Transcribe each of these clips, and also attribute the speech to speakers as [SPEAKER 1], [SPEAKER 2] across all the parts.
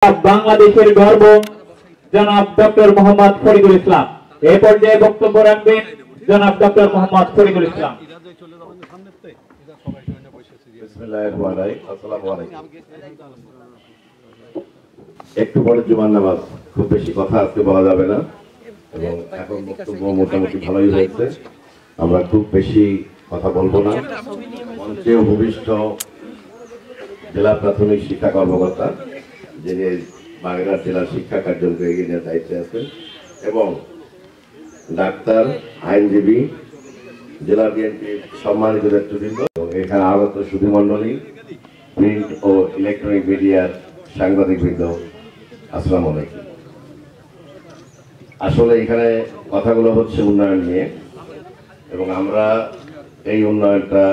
[SPEAKER 1] বাংলাদেশের গর্ব জনাব ডক্টর মোহাম্মদ ফরিদুল ইসলাম। এই পর্যায়ে বক্তব্য রাখবেন জনাব ডক্টর মোহাম্মদ ফরিদুল ইসলাম।
[SPEAKER 2] একটু পরে জুমার নামাজ, খুব বেশি কথা আজকে বলা যাবে না এবং এখন বক্তব্য মোটামুটি ভালোই হয়েছে। আমরা খুব বেশি কথা বলবো না। মঞ্চে উপবিষ্ট জেলা প্রাথমিক শিক্ষা কর্মকর্তা, যিনি বাগেরহাট জেলার শিক্ষা কার্যক্রমকে এগিয়ে নেওয়ার দায়িত্বে আছেন, এবং ডাক্তার, আইনজীবী, জেলা বিএনপির সম্মানিত নেতৃবৃন্দ এবং এখানে আগত সুধীমণ্ডলী, প্রিন্ট ও ইলেকট্রনিক মিডিয়ার সাংবাদিকবৃন্দ, আসসালামু আলাইকুম। আসলে এখানে কথাগুলো হচ্ছে উন্নয়ন নিয়ে, এবং আমরা এই উন্নয়নটা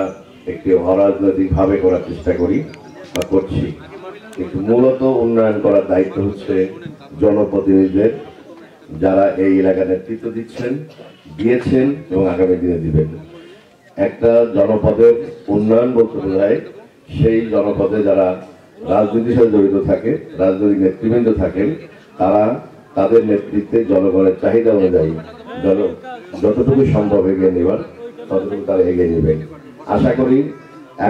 [SPEAKER 2] একটি অরাজনৈতিকভাবে করার চেষ্টা করি বা করছি, কিন্তু মূলত উন্নয়ন করার দায়িত্ব হচ্ছে জনপ্রতিনিধিদের, যারা এই এলাকার নেতৃত্ব দিয়েছেন এবং আগামী দিনে দিবেন। একটা জনপদের উন্নয়ন বলতে বোঝায় সেই জনপদে যারা রাজনীতির সাথে জড়িত থাকে, রাজনৈতিক নেতৃবৃন্দ থাকেন, তারা তাদের নেতৃত্বে জনগণের চাহিদা অনুযায়ী যতটুকু সম্ভব এগিয়ে নেবার ততটুকু তারা এগিয়ে নেবেন। আশা করি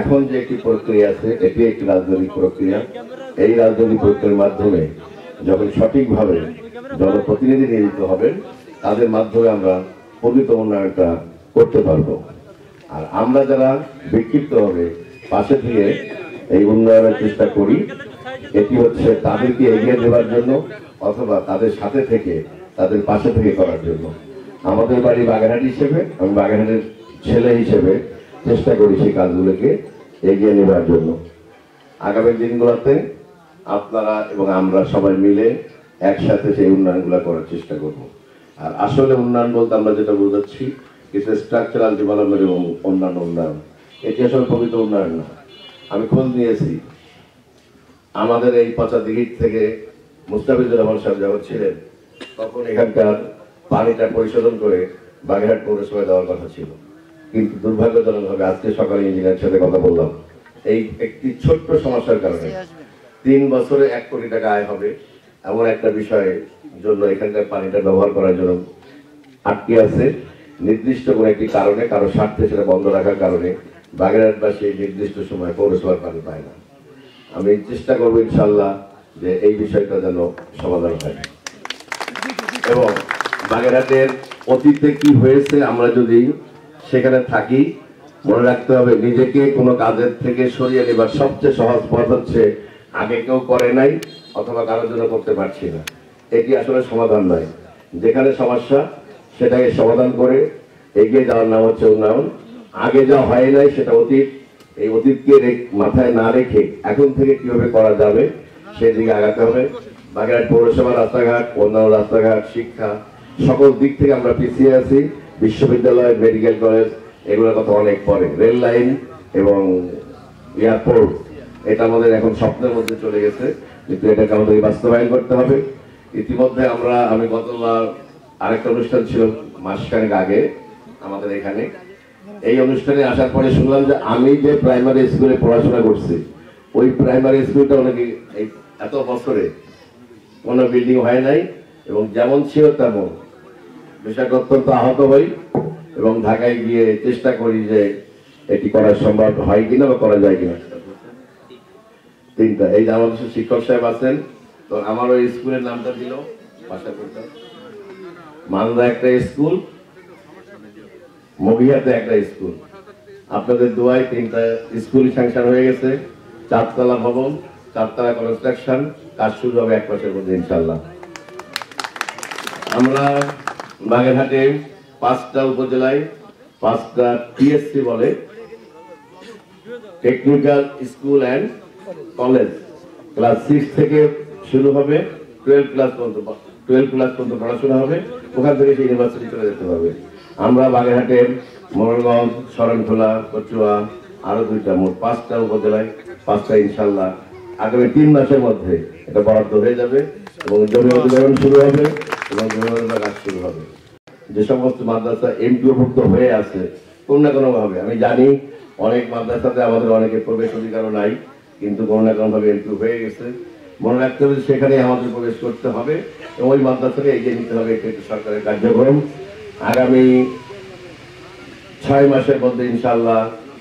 [SPEAKER 2] এখন যে একটি প্রক্রিয়া আছে, এটি একটি রাজনৈতিক প্রক্রিয়া। এই রাজনৈতিক প্রক্রিয়ার মাধ্যমে যখন সঠিকভাবে জনপ্রতিনিধি নিয়োজিত হবেন, তাদের মাধ্যমে আমরা প্রকৃত উন্নয়নটা করতে পারবো। আর আমরা যারা বিক্ষিপ্তভাবে পাশে থেকে এই উন্নয়নের চেষ্টা করি, এটি হচ্ছে তাদেরকে এগিয়ে দেওয়ার জন্য অথবা তাদের সাথে থেকে তাদের পাশে থেকে করার জন্য। আমাদের বাড়ি বাগেরহাট হিসেবে, আমি বাগেরহাটের ছেলে হিসেবে চেষ্টা করি সেই কাজগুলোকে এগিয়ে নেবার জন্য। আগামী দিনগুলোতে আপনারা এবং আমরা সবাই মিলে একসাথে সেই উন্নয়নগুলো করার চেষ্টা করব। আর আসলে উন্নয়ন বলতে আমরা যেটা বোঝাচ্ছি, কিছু স্ট্রাকচারাল ডেভেলপমেন্ট এবং অন্যান্য উন্নয়ন, এটি আসলে প্রকৃত উন্নয়ন না। আমি খোঁজ নিয়েছি, আমাদের এই পচাদিঘির থেকে মুস্তাফিজুর রহমান সাহেব যখন ছিলেন, তখন এখানকার পানিটা পরিশোধন করে বাগেরহাট পৌরসভায় দেওয়ার কথা ছিল, কিন্তু দুর্ভাগ্যজনকভাবে আজকে সকালে ইঞ্জিনিয়ারের সাথে কথা বললাম, এই একটি ছোট্ট সমস্যার কারণে 3 বছরে 1 কোটি টাকা আয় হবে এমন একটা বিষয়ের জন্য এখানকার পানিটা ব্যবহার করার জন্য আটকে আছে। নির্দিষ্ট কোনো একটি কারণে, কারো স্বার্থে সেটা বন্ধ রাখার কারণে বাগেরহাটবাসী নির্দিষ্ট সময় পৌরসভার পানি পায় না। আমি চেষ্টা করবো ইনশাল্লাহ যে এই বিষয়টা যেন সমাধান হয়। এবং বাগেরহাটের অতীতে কি হয়েছে আমরা যদি সেখানে থাকি, মনে রাখতে হবে নিজেকে কোনো কাজের থেকে সরিয়ে নেবার সবচেয়ে সহজ পথ হচ্ছে আগে কেউ করে নাই অথবা কারোর জন্য করতে পারছি না। এটি আসলে সমাধান নয়। যেখানে সমস্যা সেটাকে সমাধান করে এগিয়ে যাওয়ার নাম হচ্ছে উন্নয়ন। আগে যা হয় নাই সেটা অতীত, এই অতীতকে মাথায় না রেখে এখন থেকে কিভাবে করা যাবে সেই দিকে আগাতে হবে। বাগেরহাট পৌরসভা রাস্তাঘাট, অন্যান্য রাস্তাঘাট, শিক্ষা, সকল দিক থেকে আমরা পিছিয়ে আছি। বিশ্ববিদ্যালয়, মেডিকেল কলেজ, এগুলোর কথা অনেক পরে। রেল লাইন এবং এয়ারপোর্ট, এটা আমাদের এখন স্বপ্নের মধ্যে চলে গেছে, কিন্তু এটাকে আমাদের বাস্তবায়ন করতে হবে। ইতিমধ্যে আমি গতবার আরেকটা অনুষ্ঠান ছিল মাসখানেক আগে আমাদের এখানে, এই অনুষ্ঠানে আসার পরে শুনলাম যে আমি যে প্রাইমারি স্কুলে পড়াশোনা করছি, ওই প্রাইমারি স্কুলটা নাকি এই এত বছরে কোনো বিল্ডিং হয় নাই, এবং যেমন ছিল তেমন। বিষয়টা অত্যন্ত আহত হই এবং ঢাকায় গিয়ে চেষ্টা করি যে এটি করা সম্ভব হয় কিনা বা করা যায় কিনা। 3টা, এই যে আমাদের শিক্ষক সাহেব আছেন, তো আমার ওই স্কুলের নামটা দিল মালদা একটা স্কুল, মগিয়াতে একটা স্কুল। আপনাদের দোয়ায় 3টা স্কুল স্যাংশন হয়ে গেছে, 4তলা ভবন, 4তলা কনস্ট্রাকশন, কাজ শুরু হবে 1 মাসের মধ্যে ইনশাল্লাহ। আমরা বাগেরহাটে 5টা উপজেলায় 5টা টিএসসি বলে, technical school and college, class 6 থেকে শুরু হবে, 12 ক্লাস পর্যন্ত পড়াশোনা হবে, ওখান থেকে ইউনিভার্সিটি চলে যেতে হবে। আমরা বাগেরহাটের মোড়লগঞ্জ, শরণখোলা, কচুয়া, আরো 2টা, মোট 5টা উপজেলায় 5টা ইনশাল্লাহ আগামী 3 মাসের মধ্যে এটা বরাদ্দ হয়ে যাবে এবং জমি অধিগ্রহণ শুরু হবে এবং জমি অধিগ্রহণ কাজ শুরু হবে। যে সমস্ত মাদ্রাসা এমপিওভুক্ত হয়ে আছে কোনো না কোনো ভাবে, আমি জানি অনেক মাদ্রাসাতে আমাদের অনেকে প্রবেশ অধিকারও নাই, কিন্তু কোনো না কোনো ভাবে এমপিও হয়ে গেছে, মনে রাখতে হবে সেখানে আমাদের প্রবেশ করতে হবে এবং ওই মাদ্রাসাকে এগিয়ে নিতে হবে। এটা একটি সরকারের কার্যক্রম। আগামী 6 মাসের মধ্যে ইনশাআল্লাহ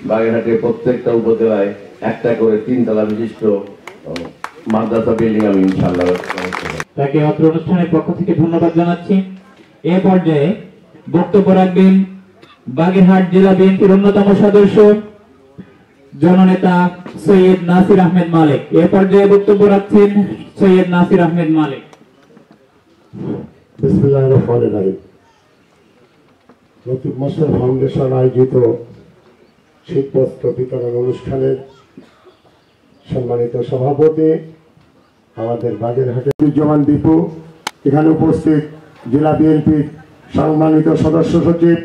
[SPEAKER 2] বাগেরহাটের প্রত্যেকটা উপজেলায় একটা করে 3 তলা বিশিষ্ট মাদ্রাসা বিল্ডিং আমি ইনশাআল্লাহ
[SPEAKER 1] তাকে অত্র অনুষ্ঠানের পক্ষ থেকে ধন্যবাদ জানাচ্ছি। এ পর্যায়ে বক্তব্য রাখবেন বাগেরহাট জেলা বিএনপির অন্যতম সদস্য জননেতা সৈয়দ নাসির আহমেদ মালিক। এ পর্যায়ে বক্তব্য রাখছেন সৈয়দ নাসির আহমেদ মালিক।
[SPEAKER 3] বিসমিল্লাহির রহমানির রহিম। লতিফ মাস্টার ফাউন্ডেশন আয়োজিত শীতবস্ত্র বিতরণ অনুষ্ঠানের সম্মানিত সভাপতি আমাদের বাগেরহাটের জওয়ান দীপু, এখানে উপস্থিত জেলা বিএনপির সম্মানিত সদস্য সচিব,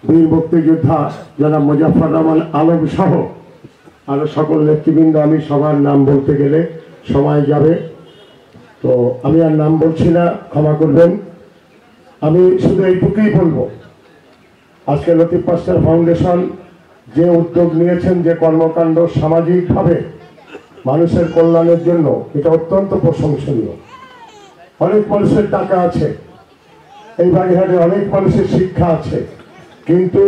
[SPEAKER 3] বীর মুক্তিযোদ্ধা জনাব মুজাফফর রহমান আলম সহ আরো সকল নেতৃবৃন্দ, আমি সবার নাম বলতে গেলে সময় যাবে, তো আমি আর নাম বলছি না, ক্ষমা করবেন। আমি শুধু এইটুকুই বলবো, আজকে লতিফ মাস্টার ফাউন্ডেশন যে উদ্যোগ নিয়েছেন, যে কর্মকাণ্ড সামাজিকভাবে মানুষের কল্যাণের জন্য, এটা অত্যন্ত প্রশংসনীয়। অনেক মানুষের টাকা আছে, এই বাগেরহাটে অনেক মানুষের শিক্ষা আছে, কিন্তু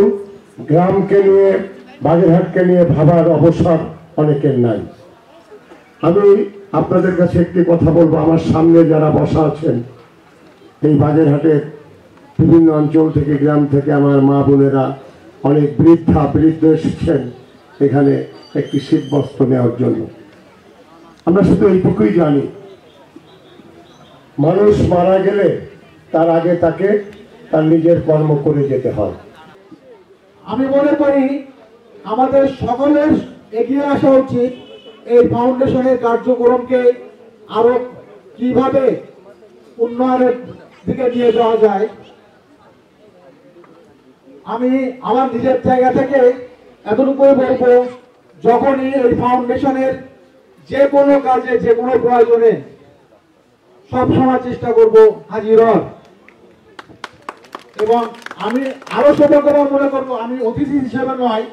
[SPEAKER 3] গ্রামকে নিয়ে, বাগেরহাটকে নিয়ে ভাবার অবসর অনেকের নাই। আমি আপনাদের কাছে একটি কথা বলবো, আমার সামনে যারা বসা আছেন, এই বাগেরহাটের বিভিন্ন অঞ্চল থেকে, গ্রাম থেকে আমার মা বোনেরা, অনেক বৃদ্ধ এসেছেন এখানে একটি শীতবস্ত্র নেওয়ার জন্য। আমরা শুধু এইটুকুই জানি, মানুষ মারা গেলে তার আগে তাকে তার নিজের কর্ম করে যেতে হয়।
[SPEAKER 4] আমি মনে করি আমাদের সকলের এগিয়ে আসা উচিত এই ফাউন্ডেশনের কার্যক্রমকে আরো কিভাবে উন্নয়নের দিকে নিয়ে যাওয়া যায়। আমি আমার নিজের জায়গা থেকে এতটুকুই বলবো, যখনই এই ফাউন্ডেশনের যে কোনো কাজে, যে কোনো প্রয়োজনে সবসময় চেষ্টা করব হাজির হওয়ার। এবং আমি আরো সৌভাগ্যবান মনে করবো, আমি অতিথি হিসেবে নয়,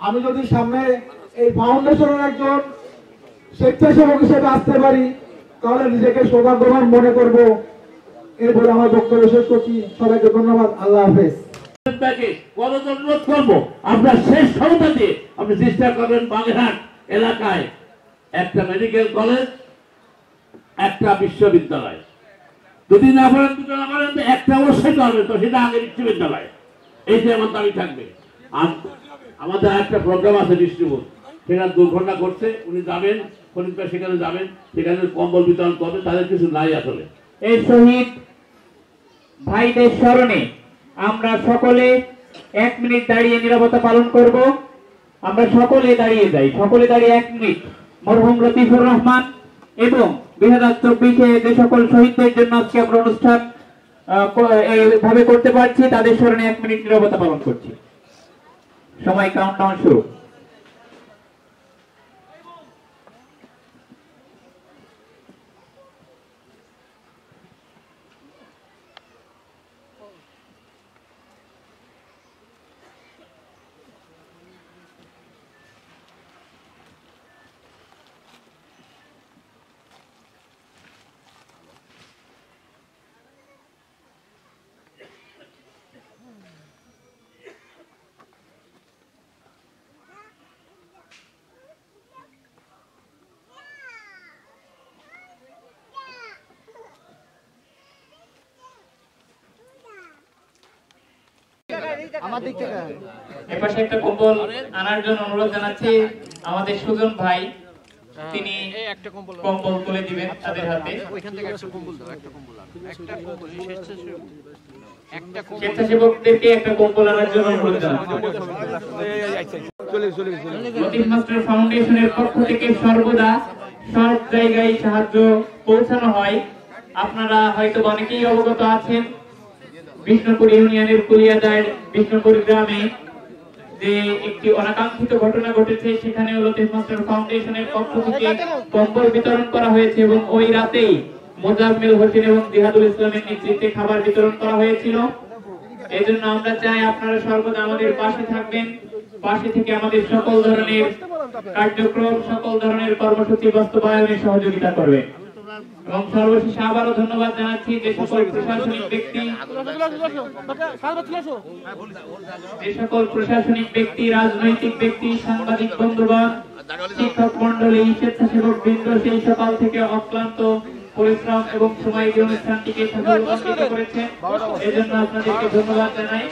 [SPEAKER 4] আমি যদি সামনে এই ফাউন্ডেশনের একজন স্বেচ্ছাসেবক হিসেবে আসতে পারি, তাহলে নিজেকে সৌভাগ্যবান মনে করব। এরপরে আমার বক্তব্য শেষ করছি। সবাইকে ধন্যবাদ। আল্লাহ হাফেজ।
[SPEAKER 5] অনুরোধ করবো, আপনার শেষ ক্ষমতা দিয়ে আপনি চেষ্টা করবেন বাগেরহাট এলাকায় একটা মেডিকেল কলেজ, একটা বিশ্ববিদ্যালয়, যদি না পারেন, দুটো না পারেন, একটা অবশ্যই করবেন, তো সেটা আগে বিশ্ববিদ্যালয়। এইটা আমার দাবি থাকবে। আর আমাদের একটা প্রোগ্রাম আছে ডিস্ট্রিবিউট, সেটা 2 ঘন্টা করছে, উনি যাবেন, খনিজ সেখানে যাবেন, সেখানে কম্বল বিতরণ করবেন, তাদের কিছু নাই আসলে।
[SPEAKER 1] এই শহীদ ভাইদের স্মরণে আমরা সকলে 1 মিনিট দাঁড়িয়ে নীরবতা পালন করব। আমরা সকলে দাঁড়িয়ে যাই, সকলে দাঁড়িয়ে 1 মিনিট মরহুম লতিফুর রহমান এবং 2024-এ যে সকল শহীদদের জন্য আজকে আমরা অনুষ্ঠান এইভাবে করতে পারছি, তাদের স্মরণে 1 মিনিট নীরবতা পালন করছি। সময় কাউন্টডাউন শুরু। এপাশে একটা কম্বল আনার জন্য অনুরোধ জানাচ্ছি। আমাদের সুজন ভাই, তিনি কম্বল তুলে দিবেন তাদের হাতে। স্বেচ্ছাসেবকদেরকে একটা কম্বল আনার জন্য অনুরোধ জানাচ্ছি। লতিফ মাস্টার ফাউন্ডেশনের পক্ষ থেকে সর্বদা সব জায়গায় সাহায্য পৌঁছানো হয়। আপনারা হয়তো অনেকেই অবগত আছেন, বিষ্ণুপুর ইউনিয়নের কুলিয়াদার বিষ্ণুপুর গ্রামে যে একটি অনাকাঙ্ক্ষিত ঘটনা ঘটেছে, সেখানে লতিফ মাস্টার ফাউন্ডেশনের পক্ষ থেকে কম্বল বিতরণ করা হয়েছে এবং ওই রাতেই মোজাম্মেল হোসেন এবং জিহাদুল ইসলামের নেতৃত্বে খাবার বিতরণ করা হয়েছিল। এই জন্য আমরা চাই আপনারা সর্বদা আমাদের পাশে থাকবেন, পাশে থেকে আমাদের সকল ধরনের কার্যক্রম, সকল ধরনের কর্মসূচি বাস্তবায়নে সহযোগিতা করবে। এবং সর্বশেষে আবারও ধন্যবাদ জানাচ্ছি যে সকল প্রশাসনিক ব্যক্তি, রাজনৈতিক ব্যক্তি, সাংবাদিক বন্ধুগণ, শিক্ষক মন্ডলী, স্বেচ্ছাসেবক বৃন্দ সেই সকাল থেকে অক্লান্ত পরিশ্রম এবং সময় দিয়ে অনুষ্ঠানটিকে সফল করেছেন। এজন্য আপনাদেরকে ধন্যবাদ জানাই।